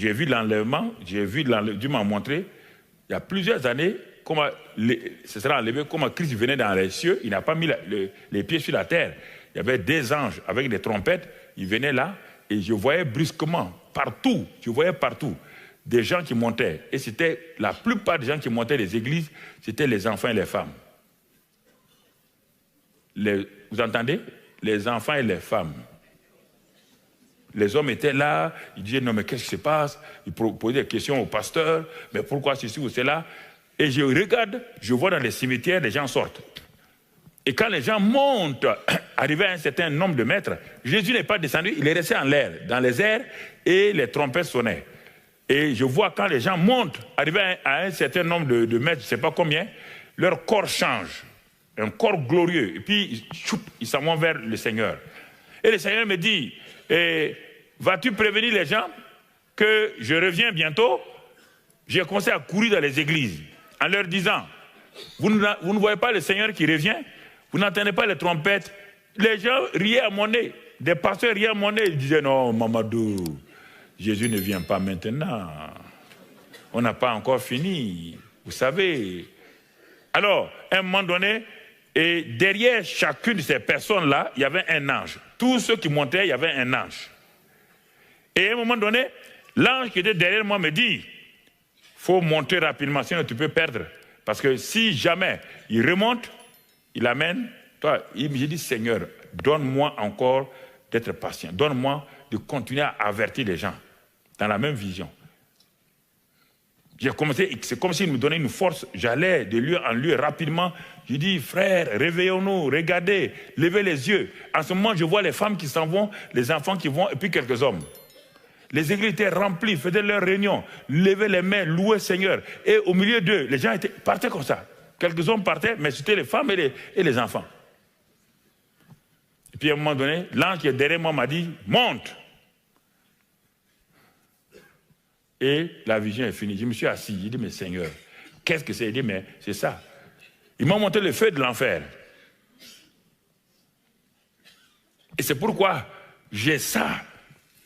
j'ai vu l'enlèvement, Dieu m'a montré, il y a plusieurs années, comment ce sera enlevé, comment Christ venait dans les cieux, il n'a pas mis les pieds sur la terre. Il y avait des anges avec des trompettes, ils venaient là, et je voyais brusquement, partout, des gens qui montaient. Et c'était la plupart des gens qui montaient des églises, c'était les enfants et les femmes. Vous entendez? Les enfants et les femmes. Les hommes étaient là, ils disaient non mais qu'est-ce qui se passe? Ils posaient des questions au pasteur, mais pourquoi ceci ou cela? Et je regarde, je vois dans les cimetières, les gens sortent. Et quand les gens montent, arrivés à un certain nombre de mètres, Jésus n'est pas descendu, il est resté en l'air, dans les airs, et les trompettes sonnaient. Et je vois quand les gens montent, arrivés à un certain nombre de mètres, je ne sais pas combien, leur corps change. Un corps glorieux. Et puis, ils s'en vont vers le Seigneur. Et le Seigneur me dit, vas-tu prévenir les gens que je reviens bientôt? J'ai commencé à courir dans les églises en leur disant, vous ne voyez pas le Seigneur qui revient? Vous n'entendez pas les trompettes? Les gens riaient à mon nez. Des pasteurs riaient à mon nez. Ils disaient, non, Mamadou, Jésus ne vient pas maintenant. On n'a pas encore fini. Vous savez. Alors, à un moment donné, et derrière chacune de ces personnes-là, il y avait un ange. Tous ceux qui montaient, il y avait un ange. Et à un moment donné, l'ange qui était derrière moi me dit, il faut monter rapidement, sinon tu peux perdre. Parce que si jamais il remonte, il amène, toi, j'ai dit, Seigneur, donne-moi encore d'être patient. Donne-moi de continuer à avertir les gens dans la même vision. J'ai commencé, c'est comme s'il me donnait une force. J'allais de lieu en lieu rapidement. Je dis, frère, réveillons-nous, regardez, levez les yeux. En ce moment, je vois les femmes qui s'en vont, les enfants qui vont, et puis quelques hommes. Les églises étaient remplies, faisaient leur réunion, levaient les mains, louaient le Seigneur. Et au milieu d'eux, les gens partaient comme ça. Quelques hommes partaient, mais c'était les femmes et les enfants. Et puis à un moment donné, l'ange qui est derrière moi m'a dit, monte. Et la vision est finie. Je me suis assis. J'ai dit, mais Seigneur, qu'est-ce que c'est? Il dit, mais c'est ça. Il m'a montré le feu de l'enfer. Et c'est pourquoi j'ai ça.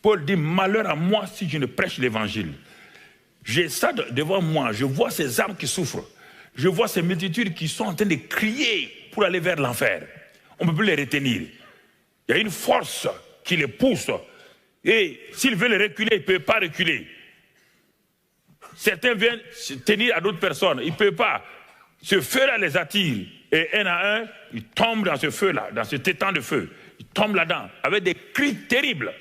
Paul dit, malheur à moi si je ne prêche l'évangile. J'ai ça devant moi. Je vois ces âmes qui souffrent. Je vois ces multitudes qui sont en train de crier pour aller vers l'enfer. On ne peut plus les retenir. Il y a une force qui les pousse. Et s'ils veulent reculer, ils ne peuvent pas reculer. Certains viennent se tenir à d'autres personnes. Ils ne peuvent pas. Ce feu-là les attire. Et un à un, ils tombent dans ce feu-là, dans ce étang de feu. Ils tombent là-dedans, avec des cris terribles.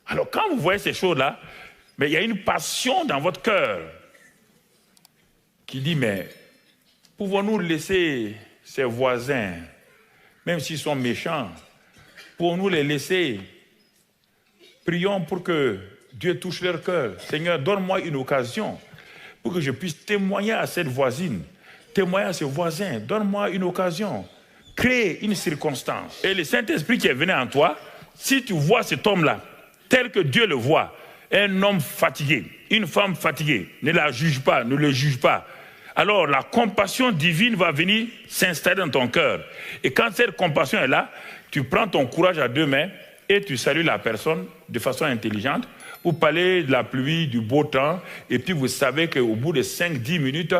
Alors quand vous voyez ces choses-là, mais il y a une passion dans votre cœur qui dit, mais pouvons-nous laisser ces voisins, même s'ils sont méchants, pouvons-nous les laisser? Prions pour que Dieu touche leur cœur. Seigneur, donne-moi une occasion pour que je puisse témoigner à cette voisine, témoigner à ce voisin. Donne-moi une occasion. Crée une circonstance. Et le Saint-Esprit qui est venu en toi, si tu vois cet homme-là, tel que Dieu le voit, un homme fatigué, une femme fatiguée, ne la juge pas, ne le juge pas. Alors la compassion divine va venir s'installer dans ton cœur. Et quand cette compassion est là, tu prends ton courage à deux mains et tu salues la personne de façon intelligente. Vous parlez de la pluie, du beau temps, et puis vous savez qu'au bout de 5-10 minutes,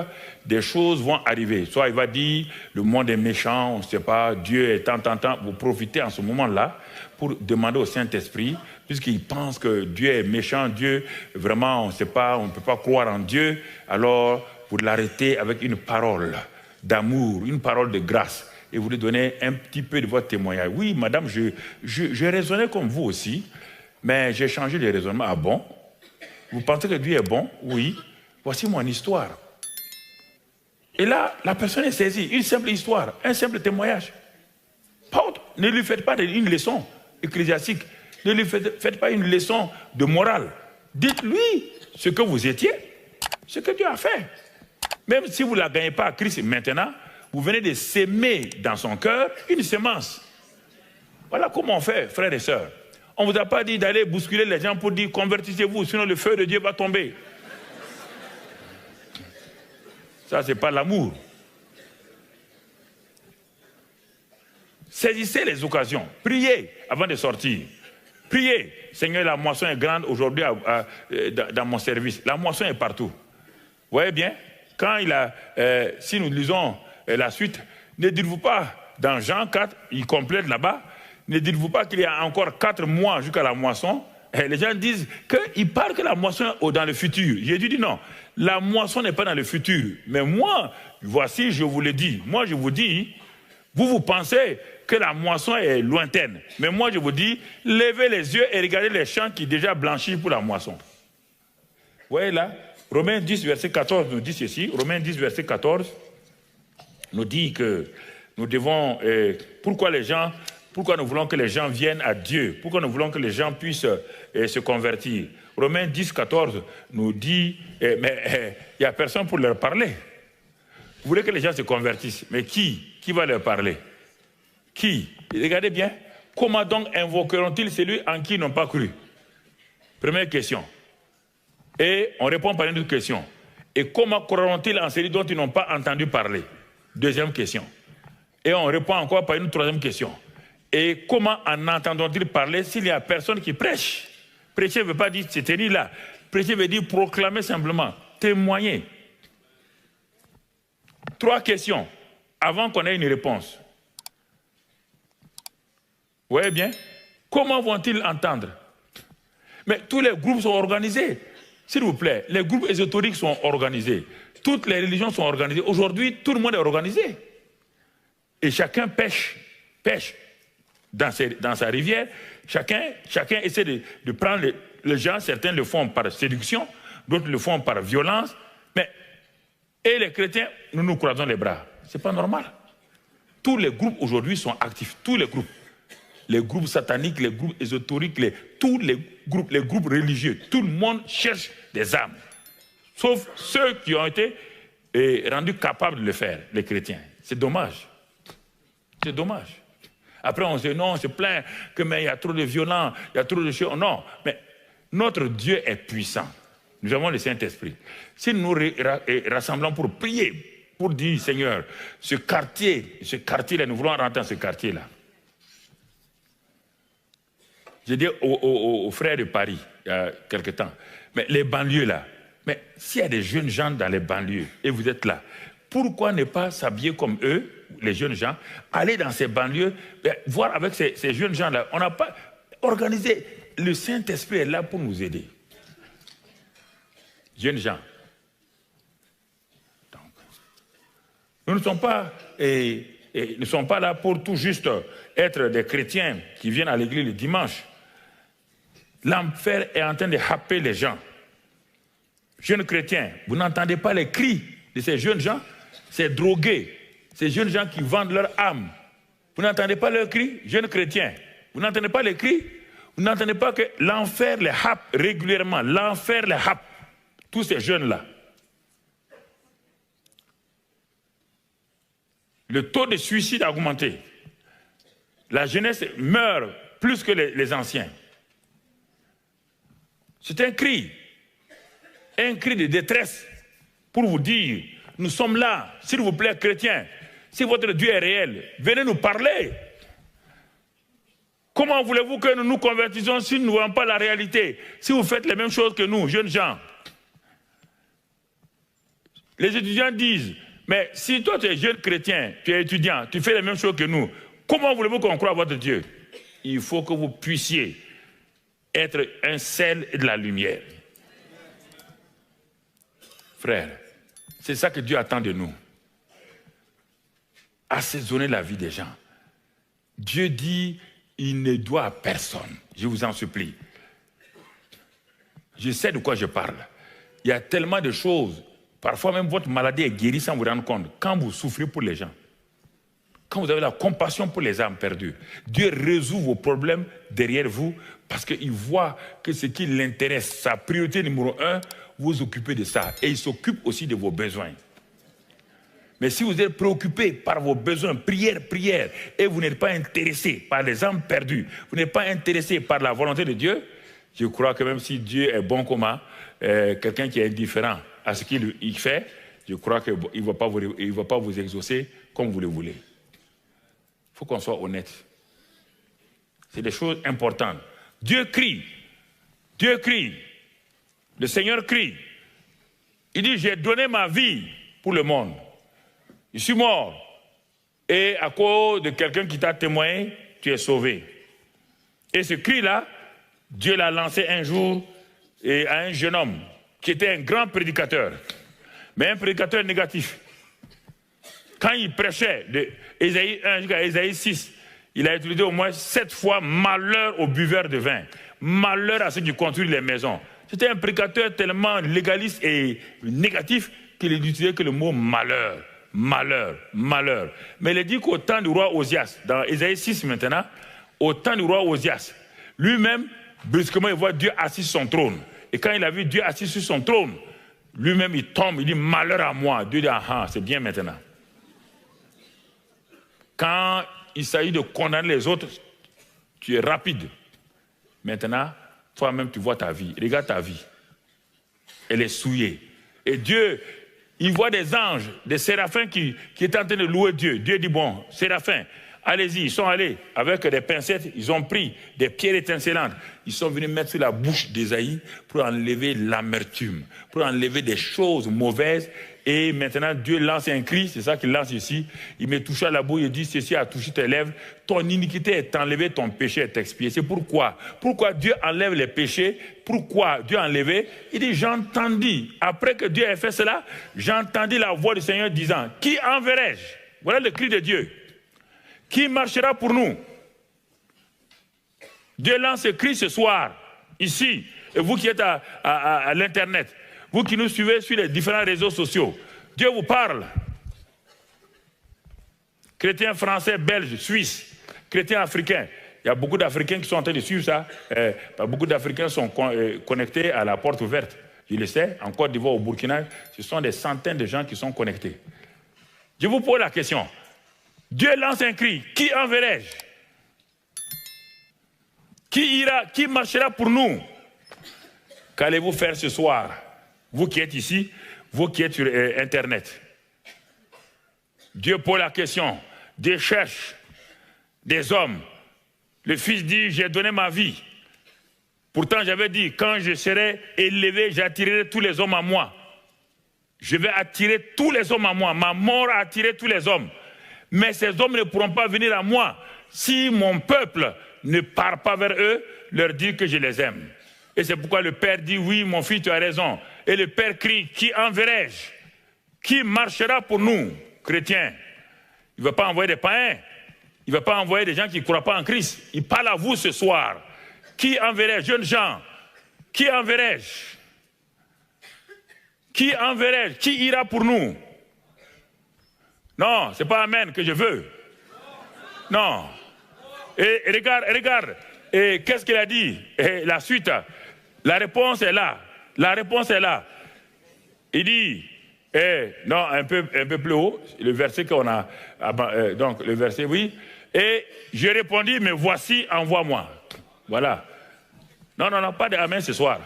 des choses vont arriver. Soit il va dire, le monde est méchant, on ne sait pas, Dieu est tant. Vous profitez en ce moment-là pour demander au Saint-Esprit, puisqu'il pense que Dieu est méchant, Dieu, vraiment, on ne sait pas, on ne peut pas croire en Dieu, alors vous l'arrêtez avec une parole d'amour, une parole de grâce. Et vous lui donnez un petit peu de votre témoignage. Oui, madame, je raisonnais comme vous aussi, mais j'ai changé de raisonnement. Ah bon? Vous pensez que Dieu est bon? Oui. Voici mon histoire. Et là, la personne est saisie. Une simple histoire, un simple témoignage. Ne lui faites pas une leçon ecclésiastique. Ne lui faites pas une leçon de morale. Dites-lui ce que vous étiez, ce que Dieu a fait. Même si vous ne la gagnez pas à Christ maintenant, vous venez de s'aimer dans son cœur une semence. Voilà comment on fait, frères et sœurs. On ne vous a pas dit d'aller bousculer les gens pour dire convertissez-vous, sinon le feu de Dieu va tomber. Ça, ce n'est pas l'amour. Saisissez les occasions. Priez avant de sortir. Priez. Seigneur, la moisson est grande aujourd'hui dans mon service. La moisson est partout. Vous voyez bien? Quand si nous lisons la suite, ne dites-vous pas, dans Jean 4, il complète là-bas, ne dites-vous pas qu'il y a encore 4 mois jusqu'à la moisson. Et les gens disent qu'il parle que la moisson est dans le futur. Jésus dit non, la moisson n'est pas dans le futur. Mais moi, voici, je vous le dis. Moi, je vous dis, vous pensez que la moisson est lointaine. Mais moi, je vous dis, levez les yeux et regardez les champs qui déjà blanchissent pour la moisson. Vous voyez là, Romains 10, verset 14 nous dit ceci. Romains 10, verset 14 nous dit que nous devons... pourquoi nous voulons que les gens viennent à Dieu? Pourquoi nous voulons que les gens puissent se convertir? Romains 10, 14 nous dit, mais il n'y a personne pour leur parler. Vous voulez que les gens se convertissent, mais qui va leur parler? Qui? Regardez bien, comment donc invoqueront-ils celui en qui ils n'ont pas cru? Première question. Et on répond par une autre question. Et comment croiront-ils en celui dont ils n'ont pas entendu parler? Deuxième question. Et on répond encore par une troisième question. Et comment en entendront-ils parler s'il n'y a personne qui prêche? Prêcher ne veut pas dire se tenir là. Prêcher veut dire proclamer simplement, témoigner. 3 questions avant qu'on ait une réponse. Vous voyez bien? Comment vont-ils entendre? Mais tous les groupes sont organisés. S'il vous plaît, les groupes ésotériques sont organisés. Toutes les religions sont organisées. Aujourd'hui, tout le monde est organisé. Et chacun pêche dans sa rivière. Chacun essaie de prendre les gens. Certains le font par séduction, d'autres le font par violence. Et les chrétiens, nous nous croisons les bras. Ce n'est pas normal. Tous les groupes aujourd'hui sont actifs. Tous les groupes. Les groupes sataniques, les groupes ésotériques, tous les groupes religieux. Tout le monde cherche des âmes. Sauf ceux qui ont été rendus capables de le faire, les chrétiens. C'est dommage. C'est dommage. Après, on se dit, non, on se plaint qu'il y a trop de violents, il y a trop de choses. Non, mais notre Dieu est puissant. Nous avons le Saint-Esprit. Si nous rassemblons pour prier, pour dire, Seigneur, ce quartier-là, nous voulons rentrer dans ce quartier-là. J'ai dit aux frères de Paris, il y a quelque temps, mais les banlieues là, mais s'il y a des jeunes gens dans les banlieues et vous êtes là, pourquoi ne pas s'habiller comme eux, les jeunes gens, aller dans ces banlieues, voir avec ces jeunes gens-là? On n'a pas organisé. Le Saint-Esprit est là pour nous aider. Jeunes gens. Donc, nous ne sommes pas là pour tout juste être des chrétiens qui viennent à l'église le dimanche. L'enfer est en train de happer les gens. Jeunes chrétiens, vous n'entendez pas les cris de ces jeunes gens? Ces drogués, ces jeunes gens qui vendent leur âme. Vous n'entendez pas leurs cris? Jeunes chrétiens, vous n'entendez pas les cris? Vous n'entendez pas que l'enfer les happe régulièrement? L'enfer les happe. Tous ces jeunes-là. Le taux de suicide a augmenté. La jeunesse meurt plus que les anciens. C'est un cri de détresse pour vous dire, nous sommes là, s'il vous plaît, chrétiens, si votre Dieu est réel, venez nous parler. Comment voulez-vous que nous nous convertissions si nous ne voyons pas la réalité? Si vous faites les mêmes choses que nous, jeunes gens. Les étudiants disent, mais si toi tu es jeune chrétien, tu es étudiant, tu fais les mêmes choses que nous, comment voulez-vous qu'on croie à votre Dieu? Il faut que vous puissiez être un sel et de la lumière. Frères, c'est ça que Dieu attend de nous. Assaisonner la vie des gens. Dieu dit, il ne doit à personne. Je vous en supplie. Je sais de quoi je parle. Il y a tellement de choses. Parfois même votre maladie est guérie sans vous rendre compte. Quand vous souffrez pour les gens, quand vous avez la compassion pour les âmes perdues, Dieu résout vos problèmes derrière vous parce qu'il voit que ce qui l'intéresse, sa priorité numéro 1, vous occupez de ça. Et il s'occupe aussi de vos besoins. Mais si vous êtes préoccupé par vos besoins, prière, et vous n'êtes pas intéressé par les âmes perdues, vous n'êtes pas intéressé par la volonté de Dieu, je crois que même si Dieu est bon comme quelqu'un qui est indifférent à ce qu'il fait, je crois qu'il ne va pas vous exaucer comme vous le voulez. Il faut qu'on soit honnête. C'est des choses importantes. Dieu crie. Dieu crie. Le Seigneur crie. Il dit, j'ai donné ma vie pour le monde. Je suis mort. Et à cause de quelqu'un qui t'a témoigné, tu es sauvé. Et ce cri-là, Dieu l'a lancé un jour à un jeune homme qui était un grand prédicateur, mais un prédicateur négatif. Quand il prêchait de Ésaïe 1 jusqu'à Ésaïe 6, il a utilisé au moins 7 fois malheur aux buveurs de vin, malheur à ceux qui construisent les maisons. C'était un prédicateur tellement légaliste et négatif qu'il n'utilisait que le mot malheur, malheur, malheur. Mais il a dit qu'au temps du roi Osias, dans Ésaïe 6 maintenant, au temps du roi Osias, lui-même, brusquement, il voit Dieu assis sur son trône. Et quand il a vu Dieu assis sur son trône, lui-même, il tombe, il dit, malheur à moi. Dieu dit, ah, c'est bien maintenant. Quand il s'agit de condamner les autres, tu es rapide. Maintenant, toi-même, tu vois ta vie. Regarde ta vie. Elle est souillée. Et Dieu, il voit des anges, des séraphins qui étaient en train de louer Dieu. Dieu dit, bon, séraphins, allez-y. Ils sont allés avec des pincettes, ils ont pris des pierres étincelantes. Ils sont venus mettre sur la bouche d'Ésaïe pour enlever l'amertume, pour enlever des choses mauvaises. Et maintenant, Dieu lance un cri, c'est ça qu'il lance ici. Il me touche à la bouche, il dit, ceci a touché tes lèvres, ton iniquité est enlevée, ton péché est expié. C'est pourquoi Dieu enlève les péchés, pourquoi Dieu a enlevé. Il dit, j'entendis, après que Dieu ait fait cela, j'entendis la voix du Seigneur disant, qui enverrai-je? Voilà le cri de Dieu. Qui marchera pour nous? Dieu lance ce cri ce soir, ici, et vous qui êtes à l'Internet, vous qui nous suivez sur les différents réseaux sociaux, Dieu vous parle. Chrétiens français, belges, suisses, chrétiens africains. Il y a beaucoup d'Africains qui sont en train de suivre ça. Beaucoup d'Africains sont connectés à la porte ouverte. Je le sais, en Côte d'Ivoire, au Burkina, ce sont des centaines de gens qui sont connectés. Je vous pose la question. Dieu lance un cri. Qui enverrai-je? Qui ira? Qui marchera pour nous? Qu'allez-vous faire ce soir? Vous qui êtes ici, vous qui êtes sur Internet. Dieu pose la question. Dieu cherche des hommes. Le Fils dit, j'ai donné ma vie. Pourtant, j'avais dit, quand je serai élevé, j'attirerai tous les hommes à moi. Je vais attirer tous les hommes à moi. Ma mort a attiré tous les hommes. Mais ces hommes ne pourront pas venir à moi si mon peuple ne part pas vers eux, leur dire que je les aime. Et c'est pourquoi le Père dit, oui, mon fils, tu as raison. Et le Père crie, qui enverrai-je? Qui marchera pour nous, chrétiens? Il ne va pas envoyer des païens. Il ne va pas envoyer des gens qui ne croient pas en Christ. Il parle à vous ce soir. Qui enverrai-je? Jeunes gens, qui enverrai-je? Qui enverrai-je? Qui ira pour nous? Non, ce n'est pas Amen que je veux. Non. Et regarde. Et qu'est-ce qu'il a dit? Et la suite, la réponse est là. La réponse est là. Il dit, non, un peu plus haut, le verset qu'on a, donc le verset, oui. Et je répondis, mais voici, envoie-moi. Voilà. Non, pas de Amen ce soir.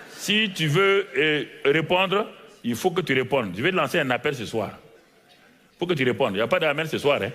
Si tu veux répondre, il faut que tu répondes. Je vais te lancer un appel ce soir. Il faut que tu répondes. Il n'y a pas d'Amen ce soir, hein.